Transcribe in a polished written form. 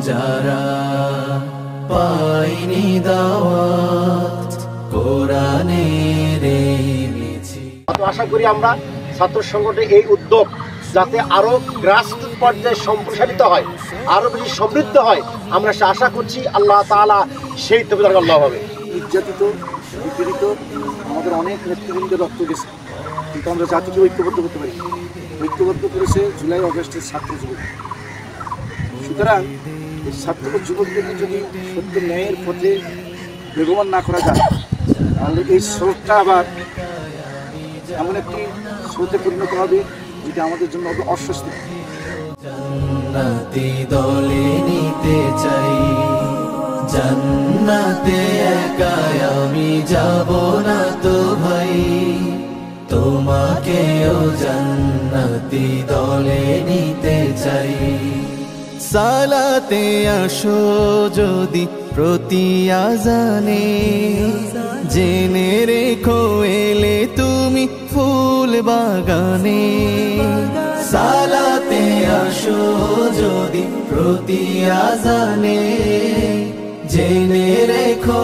যারা পায়নি দাওয়াত কোরআনের এই মিছিল। আশা করি আমরা ছাত্র সংগঠনের এই উদ্যোগ যাতে আরো গ্রাসরুট পর্যায়ে সম্প্রসারিত হয়, আরো বেশি সমৃদ্ধ হয়, আমরা সে আশা করছি। আল্লাহ তাআলা সেই তৌফিক আল্লাহ হবে। নির্যাতিত নিপীড়িত আমাদের অনেক নেতৃবৃন্দের রক্ত গেছে, কিন্তু আমরা জাতিকে ঐক্যবদ্ধ করতে পারি। ঐক্যবদ্ধ করেছে জুলাই আগস্টের ছাত্র যুবক। সুতরাং এই ছাত্র যুবকদেরকে যদি সত্য ন্যায়ের পথে বেগবান না করা যায়, তাহলে এই স্রোতটা আবার এমন একটি স্রোতে পরিণত হবে যেটা আমাদের জন্য অস্বস্তি। জান্নাতি দলে নিতে চাই, জান্নাতে একাই আমি যাব না তো ভাই, তোমাকেও জান্নাতি দলে নিতে চাই। সালাতে আসো যদি প্রতি আজানে, জেনে রেখো এলে তুমি ফুল বাগানে। সালাতে আসো যদি প্রতি আজানে, জেনে রেখো